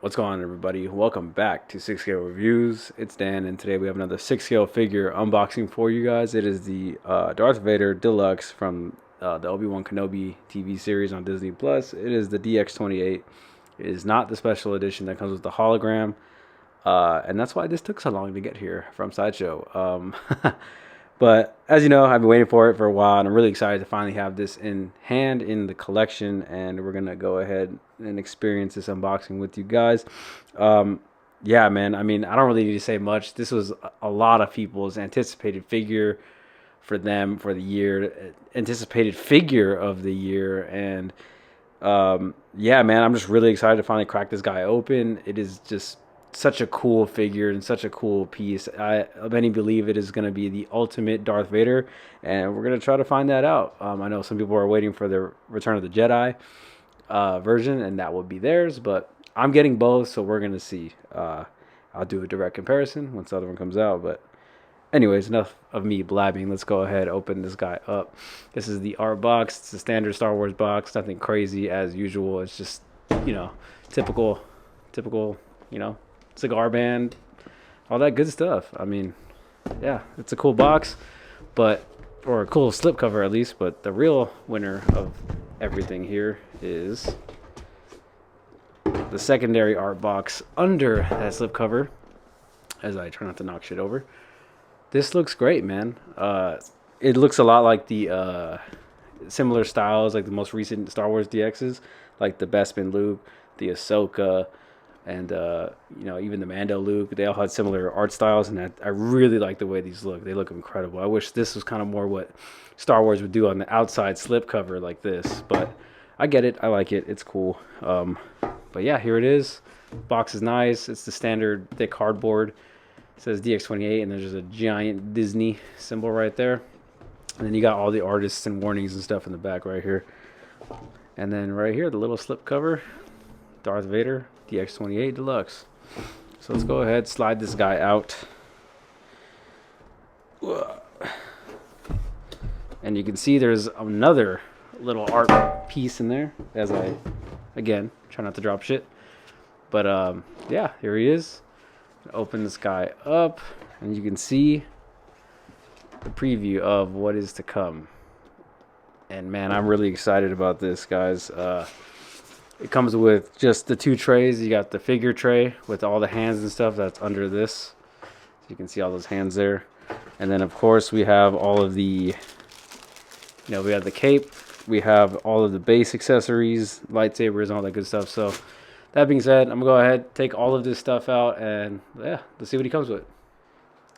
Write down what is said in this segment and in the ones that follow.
What's going on, everybody? Welcome back to 6 Scale Reviews. It's Dan, and today we have another 6 Scale figure unboxing for you guys. It is the Darth Vader Deluxe from the Obi-Wan Kenobi TV series on Disney Plus. It is the DX28. It is not the special edition that comes with the hologram, and that's why this took so long to get here from Sideshow. But as you know, I've been waiting for it for a while, and I'm really excited to finally have this in hand in the collection. And we're gonna go ahead and experience this unboxing with you guys. Yeah, man. I mean, I don't really need to say much. This was a lot of people's anticipated figure for them for the year, anticipated figure of the year, and yeah, man. I'm just really excited to finally crack this guy open. It is just such a cool figure and such a cool piece. Many believe it is going to be the ultimate Darth Vader, and we're going to try to find that out. I know some people are waiting for the Return of the Jedi version, and that will be theirs, but I'm getting both, so we're going to see. I'll do a direct comparison once the other one comes out, but anyways, enough of me blabbing. Let's go ahead and open this guy up. This is the art box. It's a standard Star Wars box. Nothing crazy as usual. It's just, typical, cigar band, all that good stuff. I mean, yeah, it's a cool box, or a cool slipcover at least. But the real winner of everything here is the secondary art box under that slipcover. As I try not to knock shit over, this looks great, man. It looks a lot like the similar styles, like the most recent Star Wars DXs, like the Bespin Luke, the Ahsoka, and even the Mando Luke. They all had similar art styles, and I really like the way these look. They look incredible. I wish this was kind of more what Star Wars would do on the outside slipcover like this, but I get it. I like it. It's cool. But yeah, here it is. Box is nice. It's the standard thick cardboard. It says DX28, and there's just a giant Disney symbol right there. And then you got all the artists and warnings and stuff in the back right here. And then right here, the little slipcover, Darth Vader, DX28 Deluxe. So let's go ahead, slide this guy out. And you can see there's another little art piece in there, as I, again, try not to drop shit. But yeah, here he is. Open this guy up, and you can see the preview of what is to come. And man, I'm really excited about this, guys. It comes with just the two trays. You got the figure tray with all the hands and stuff that's under this. So you can see all those hands there. And then, of course, we have all of the, we have the cape. We have all of the base accessories, lightsabers, and all that good stuff. So that being said, I'm going to go ahead, take all of this stuff out, and yeah, let's see what he comes with.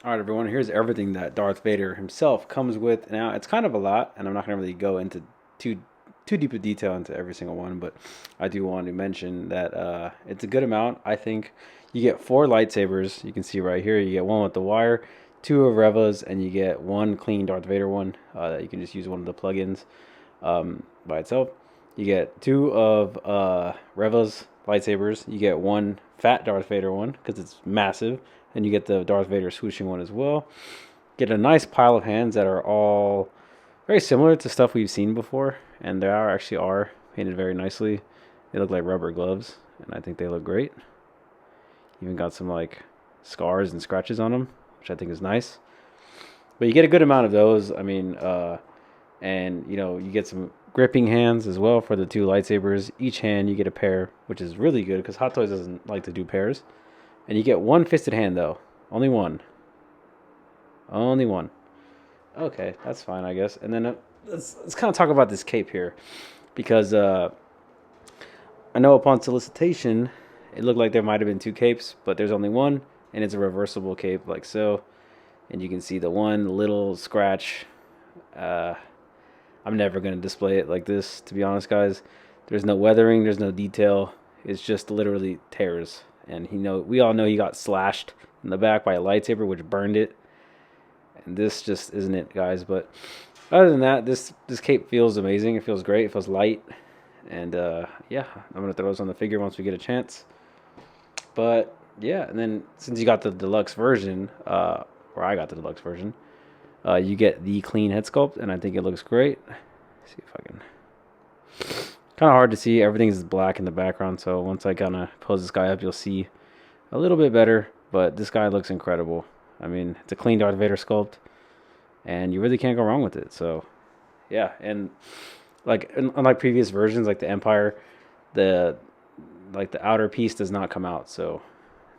All right, everyone, here's everything that Darth Vader himself comes with. Now, it's kind of a lot, and I'm not going to really go into too deep a detail into every single one, but I do want to mention that it's a good amount. I think you get 4 lightsabers. You can see right here, you get one with the wire, 2 of Reva's, and you get 1 clean Darth Vader one that you can just use one of the plugins by itself. You get 2 of Reva's lightsabers. You get 1 fat Darth Vader one because it's massive, and you get the Darth Vader swooshing one as well. Get a nice pile of hands that are all very similar to stuff we've seen before, and they actually are painted very nicely. They look like rubber gloves, and I think they look great. Even got some like scars and scratches on them, which I think is nice. But you get a good amount of those. I mean, and you get some gripping hands as well for the 2 lightsabers. Each hand you get a pair, which is really good because Hot Toys doesn't like to do pairs. And you get 1 fisted hand though, only 1. Only 1. Okay, that's fine, I guess. And then let's kind of talk about this cape here, because I know upon solicitation, it looked like there might have been 2 capes, but there's only 1, and it's a reversible cape like so. And you can see the one little scratch. I'm never going to display it like this, to be honest, guys. There's no weathering, there's no detail. It's just literally tears. And we all know he got slashed in the back by a lightsaber, which burned it. And this just isn't it, guys. But other than that, this cape feels amazing. It feels great. It feels light. And yeah, I'm going to throw this on the figure once we get a chance. But yeah, and then since you got the deluxe version, or I got the deluxe version, you get the clean head sculpt, and I think it looks great. Let's see if I can Kind of hard to see. Everything's black in the background, so once I kind of pose this guy up, you'll see a little bit better. But this guy looks incredible. I mean, it's a clean Darth Vader sculpt, and you really can't go wrong with it. So, yeah, and like unlike previous versions, like the Empire, the the outer piece does not come out. So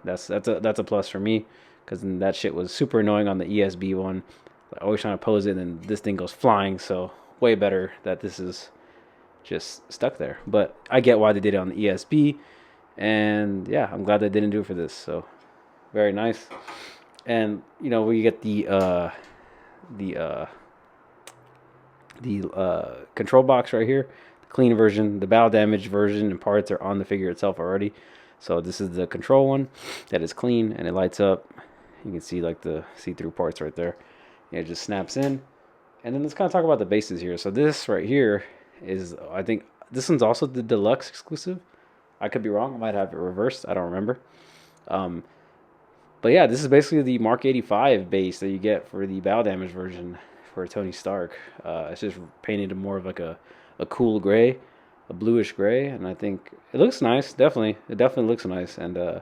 that's a plus for me, because that shit was super annoying on the ESB one. Like, always trying to pose it, and then this thing goes flying. So way better that this is just stuck there. But I get why they did it on the ESB, and yeah, I'm glad they didn't do it for this. So very nice. And we get the control box right here, the clean version. The battle damage version and parts are on the figure itself already. So this is the control one that is clean and it lights up. You can see like the see-through parts right there. It just snaps in. And then let's kind of talk about the bases here. So this right here is, I think this one's also the Deluxe exclusive. I could be wrong. I might have it reversed. I don't remember. But yeah, this is basically the Mark 85 base that you get for the battle damage version for Tony Stark. It's just painted more of like a cool gray, a bluish gray, and I think it looks nice. It definitely looks nice, and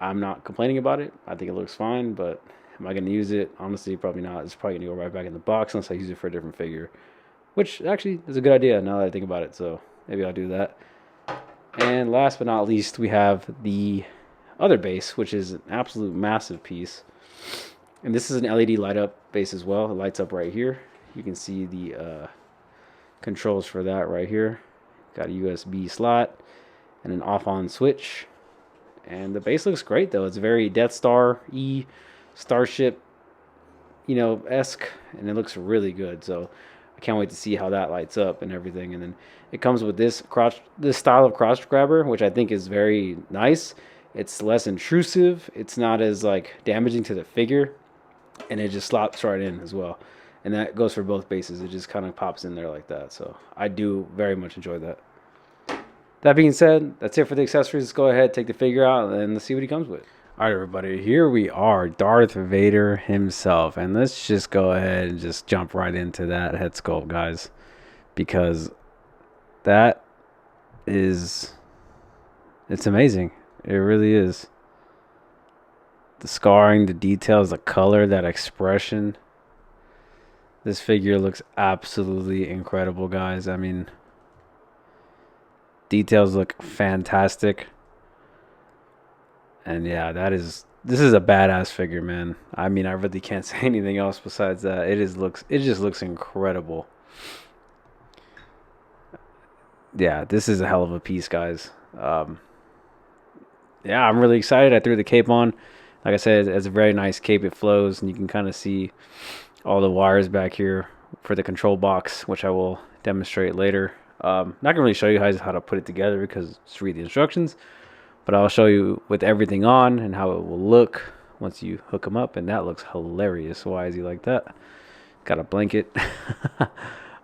I'm not complaining about it. I think it looks fine, but am I going to use it? Honestly, probably not. It's probably going to go right back in the box unless I use it for a different figure, which actually is a good idea now that I think about it, so maybe I'll do that. And last but not least, we have the other base, which is an absolute massive piece. And this is an LED light up base as well. It lights up right here. You can see the controls for that right here. Got a USB slot and an off-on switch. And the base looks great though. It's very Death Star Starship, esque, and it looks really good. So I can't wait to see how that lights up and everything. And then it comes with this style of crotch grabber, which I think is very nice. It's less intrusive. It's not as damaging to the figure, and it just slots right in as well. And that goes for both bases. It just kind of pops in there like that. So I do very much enjoy that. That being said, that's it for the accessories. Let's go ahead, take the figure out, and let's see what he comes with. All right, everybody, here we are, Darth Vader himself. And let's just go ahead and just jump right into that head sculpt, guys, because that is, it's amazing. It really is. The scarring, the details, the color, that expression. This figure looks absolutely incredible, guys. I mean, details look fantastic. And yeah, this is a badass figure, man. I mean, I really can't say anything else besides that. It just looks incredible. Yeah, this is a hell of a piece, guys. Yeah, I'm really excited. I threw the cape on. Like I said, it's a very nice cape. It flows, and you can kind of see all the wires back here for the control box, which I will demonstrate later. Not gonna really show you guys how to put it together because just read the instructions, but I'll show you with everything on and how it will look once you hook them up, and that looks hilarious. Why is he like that? Got a blanket.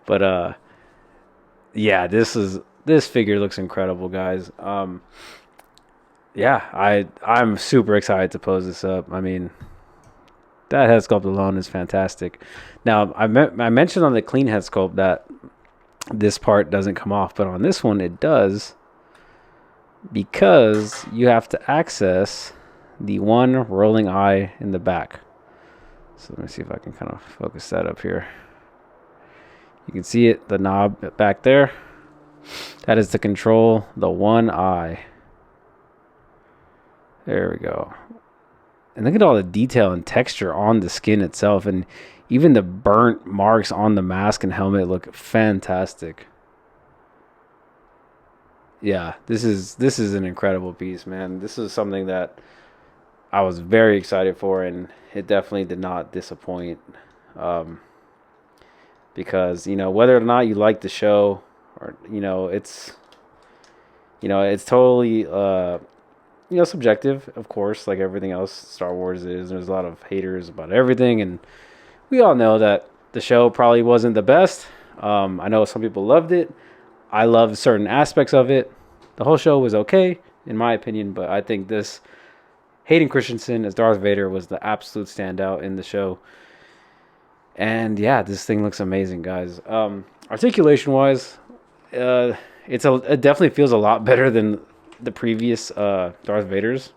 But yeah, this figure looks incredible, guys. Yeah, I'm super excited to pose this up. I mean, that head sculpt alone is fantastic. Now, I mentioned on the clean head sculpt that this part doesn't come off, but on this one it does, because you have to access the one rolling eye in the back. So let me see if I can kind of focus that up here. You can see it, the knob back there. That is to control the one eye. There we go. And look at all the detail and texture on the skin itself, and even the burnt marks on the mask and helmet look fantastic. Yeah, this is an incredible piece, man. This is something that I was very excited for, and it definitely did not disappoint. Because whether or not you like the show, or it's totally subjective, of course, like everything else Star Wars is. There's a lot of haters about everything, and we all know that the show probably wasn't the best. I know some people loved it. I loved certain aspects of it. The whole show was okay, in my opinion, but I think this Hayden Christensen as Darth Vader was the absolute standout in the show. And yeah, this thing looks amazing, guys. Articulation-wise, it definitely feels a lot better than the previous Darth Vaders.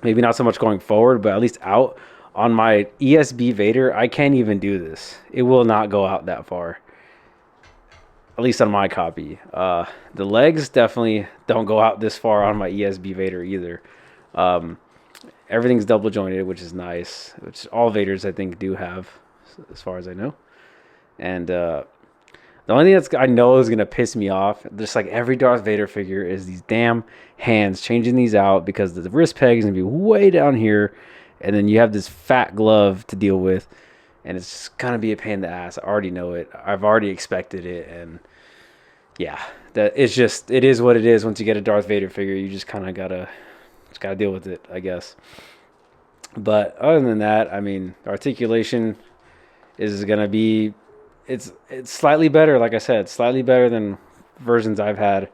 Maybe not so much going forward, but at least out on my ESB Vader, I can't even do this. It will not go out that far. At least on my copy. The legs definitely don't go out this far on my ESB Vader either. Everything's double jointed, which is nice. Which all Vaders I think do have, as far as I know. And the only thing I know is gonna piss me off, just like every Darth Vader figure, is these damn hands. Changing these out because the wrist peg is gonna be way down here, and then you have this fat glove to deal with, and it's just gonna be a pain in the ass. I already know it. I've already expected it, and yeah, that it's just, it is what it is. Once you get a Darth Vader figure, you just kind of gotta deal with it, I guess. But other than that, I mean, the articulation is gonna be, it's slightly better. Like I said, slightly better than versions I've had,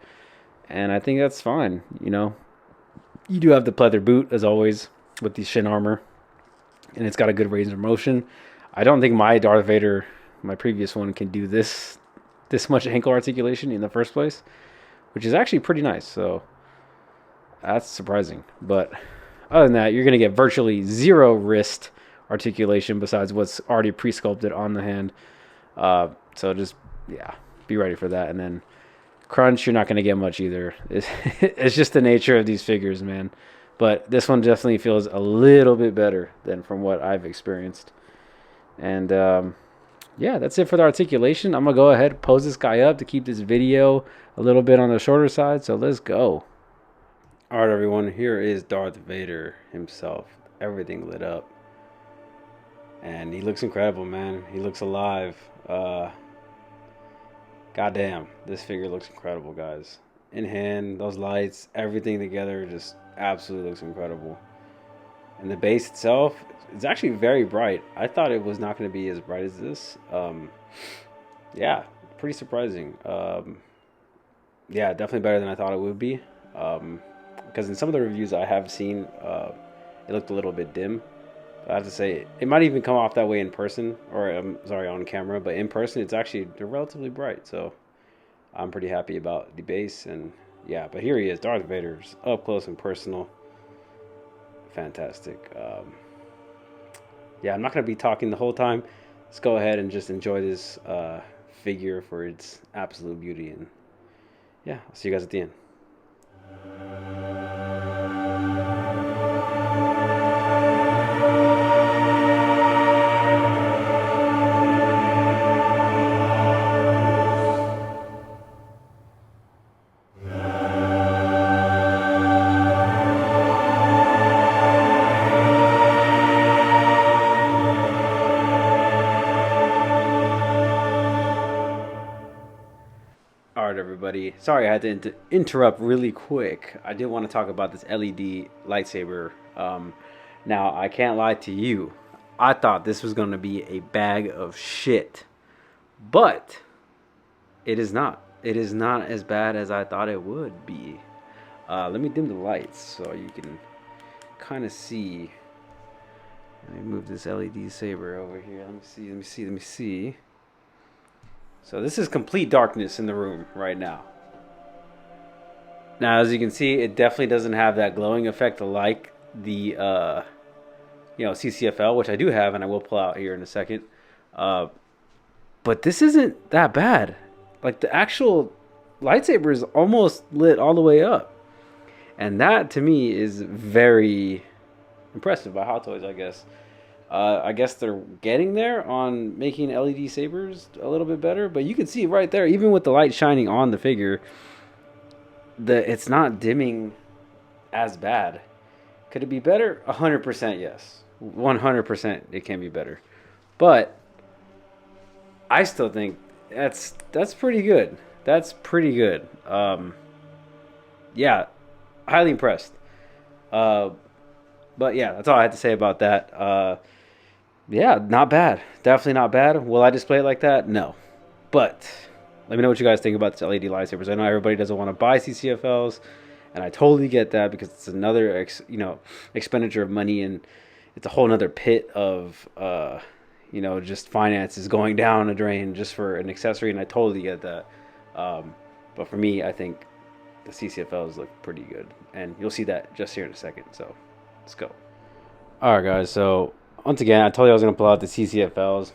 and I think that's fine. You know, you do have the pleather boot as always with the shin armor, and it's got a good range of motion. I don't think my Darth Vader, my previous one, can do this much ankle articulation in the first place, which is actually pretty nice. So that's surprising. But other than that, you're going to get virtually zero wrist articulation besides what's already pre-sculpted on the hand. So just, yeah, be ready for that. And then crunch, you're not going to get much either. It's just the nature of these figures, man. But this one definitely feels a little bit better than from what I've experienced. And yeah, that's it for the articulation. I'm going to go ahead and pose this guy up to keep this video a little bit on the shorter side. So let's go. All right, everyone. Here is Darth Vader himself. Everything lit up. And he looks incredible, man. He looks alive. Goddamn, this figure looks incredible, guys. In hand, those lights, everything together just absolutely looks incredible. And the base itself, it's actually very bright. I thought it was not going to be as bright as this. Yeah, pretty surprising. Yeah, definitely better than I thought it would be. Because in some of the reviews I have seen, it looked a little bit dim. I have to say, it might even come off that way in person, or I'm sorry, on camera, but in person, it's actually relatively bright. So I'm pretty happy about the base. And yeah, but here he is, Darth Vader's up close and personal. Fantastic. Yeah, I'm not going to be talking the whole time. Let's go ahead and just enjoy this figure for its absolute beauty. And yeah, I'll see you guys at the end. Alright, everybody. Sorry I had to interrupt really quick. I did want to talk about this LED lightsaber. Now, I can't lie to you. I thought this was going to be a bag of shit. But it is not. It is not as bad as I thought it would be. Let me dim the lights so you can kind of see. Let me move this LED saber over here. Let me see. So this is complete darkness in the room right now. Now, as you can see, it definitely doesn't have that glowing effect like the, CCFL, which I do have, and I will pull out here in a second. But this isn't that bad. Like, the actual lightsaber is almost lit all the way up. And that, to me, is very impressive by Hot Toys, I guess. I guess they're getting there on making LED sabers a little bit better. But you can see right there, even with the light shining on the figure, it's not dimming as bad. Could it be better? 100% yes. 100% it can be better. But I still think that's pretty good. That's pretty good. Yeah, highly impressed. But yeah, that's all I had to say about that. Yeah, not bad. Definitely not bad. Will I display it like that? No. But let me know what you guys think about this LED lightsabers. I know everybody doesn't want to buy CCFLs, and I totally get that because it's another expenditure of money, and it's a whole nother pit of just finances going down a drain just for an accessory, and I totally get that. But for me, I think the CCFLs look pretty good, and you'll see that just here in a second. So let's go. All right, guys. So once again, I told you I was gonna pull out the CCFLs.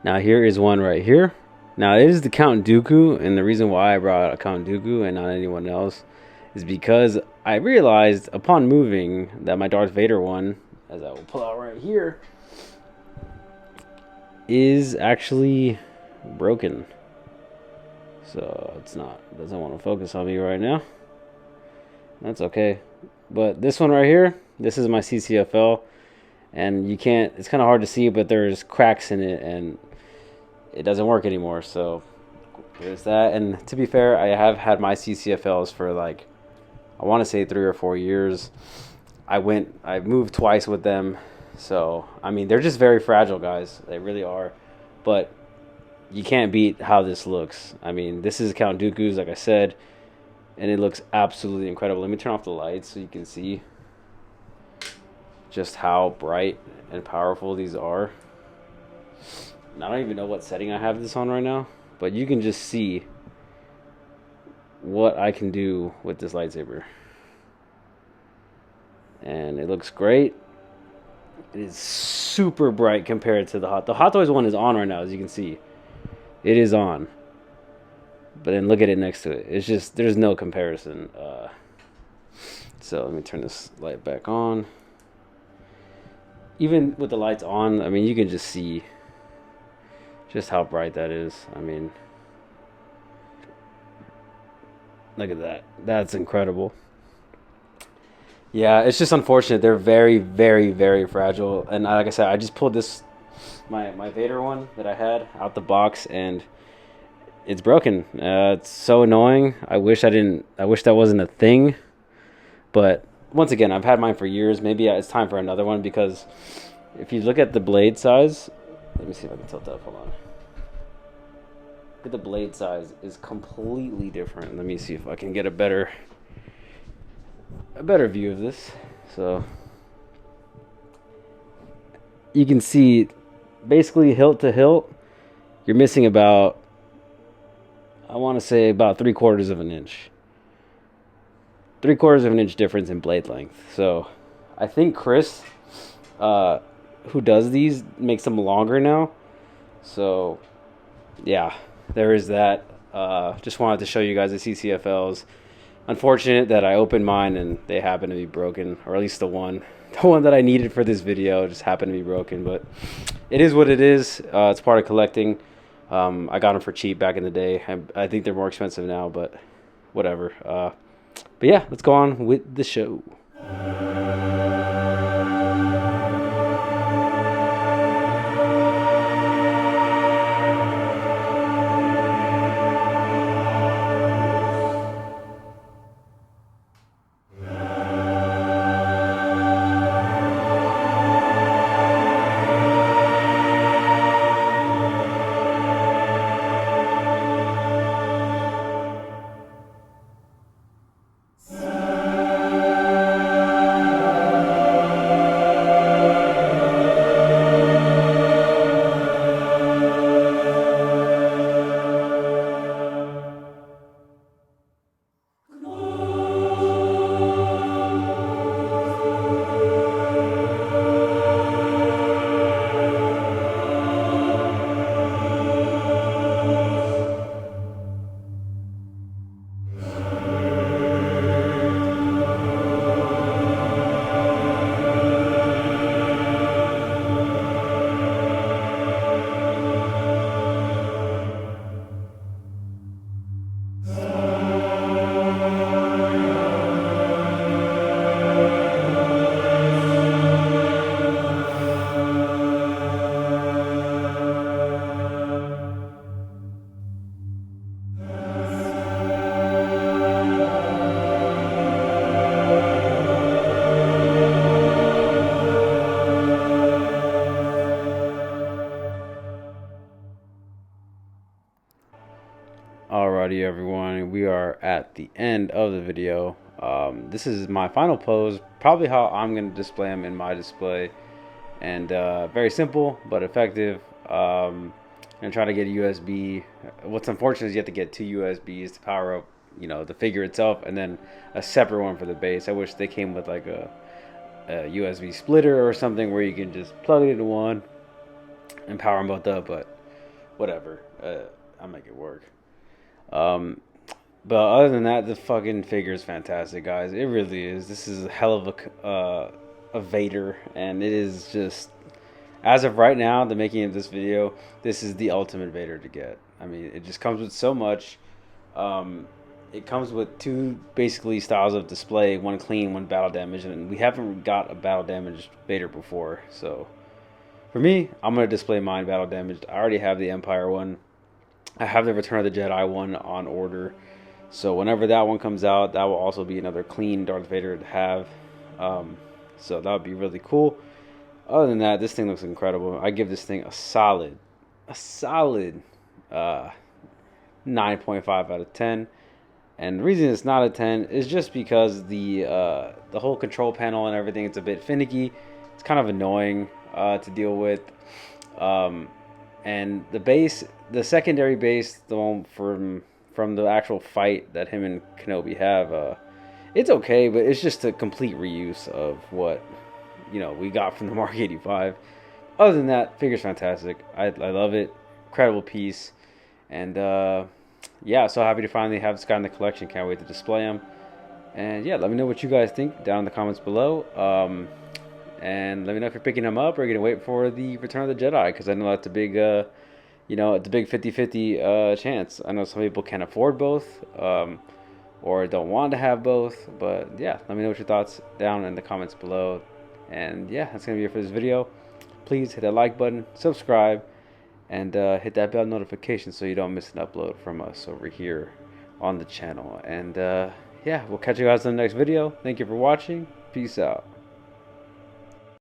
Now here is one right here. Now it is the Count Dooku, and the reason why I brought out Count Dooku and not anyone else is because I realized upon moving that my Darth Vader one, as I will pull out right here, is actually broken. So doesn't want to focus on me right now. That's okay. But this one right here, this is my CCFL, and you can't, it's kind of hard to see, but there's cracks in it and it doesn't work anymore. So there's that. And to be fair, I have had my CCFLs for like, I want to say 3 or 4 years. I moved twice with them. So, I mean, they're just very fragile, guys. They really are. But you can't beat how this looks. I mean, this is Count Dooku's, like I said, and it looks absolutely incredible. Let me turn off the lights so you can see just how bright and powerful these are. And I don't even know what setting I have this on right now, but you can just see what I can do with this lightsaber. And it looks great. It is super bright compared to the Hot Toys one is on right now, as you can see. It is on. But then look at it next to it. It's just, there's no comparison. So let me turn this light back on. Even with the lights on, I mean, you can just see just how bright that is. I mean, look at that. That's incredible. Yeah, it's just unfortunate. They're very, very, very fragile. And like I said, I just pulled this, my Vader one that I had out the box, and it's broken. It's so annoying. I wish that wasn't a thing. But once again, I've had mine for years. Maybe it's time for another one, because if you look at the blade size, let me see if I can tilt that up. Hold on. Look at the blade size is completely different. Let me see if I can get a better view of this. So you can see basically hilt to hilt, you're missing about, I want to say about 3/4 of an inch. 3/4 of an inch difference in blade length. So I think Chris, who does these, makes them longer now. So yeah, there is that. Just wanted to show you guys the CCFLs. Unfortunate that I opened mine and they happen to be broken, or at least the one that I needed for this video just happened to be broken. But it is what it is. It's part of collecting. I got them for cheap back in the day. I think they're more expensive now, but whatever. But yeah, let's go on with the show. Alrighty, everyone, we are at the end of the video. This is my final pose, probably how I'm going to display them in my display, and very simple but effective. and try to get a USB. What's unfortunate is you have to get 2 USBs to power up, the figure itself, and then a separate one for the base. I wish they came with like a USB splitter or something where you can just plug it into one and power them both up. But whatever, I'll make it work. But other than that, the fucking figure is fantastic, guys. It really is. This is a hell of a Vader, and it is just, as of right now, the making of this video, this is the ultimate Vader to get. I mean, it just comes with so much. It comes with two basically styles of display, one clean, one battle damage, and we haven't got a battle damaged Vader before. So for me, I'm gonna display mine battle damaged. I already have the Empire one. I have the Return of the Jedi one on order. So whenever that one comes out, that will also be another clean Darth Vader to have. So that would be really cool. Other than that, this thing looks incredible. I give this thing a solid 9.5 out of 10. And the reason it's not a 10 is just because the whole control panel and everything, it's a bit finicky. It's kind of annoying to deal with. And the base, the secondary base, the one from the actual fight that him and Kenobi have, it's okay, but it's just a complete reuse of what we got from the Mark 85. Other than that, figure's fantastic. I love it. Incredible piece. And yeah, so happy to finally have this guy in the collection. Can't wait to display him. And yeah, let me know what you guys think down in the comments below. And let me know if you're picking him up or you're gonna wait for the Return of the Jedi, because I know that's a big it's a big 50-50 chance. I know some people can't afford both, or don't want to have both. But yeah, let me know what your thoughts down in the comments below. And yeah, that's gonna be it for this video. Please hit that like button, subscribe, and hit that bell notification so you don't miss an upload from us over here on the channel. And yeah, we'll catch you guys in the next video. Thank you for watching. Peace out.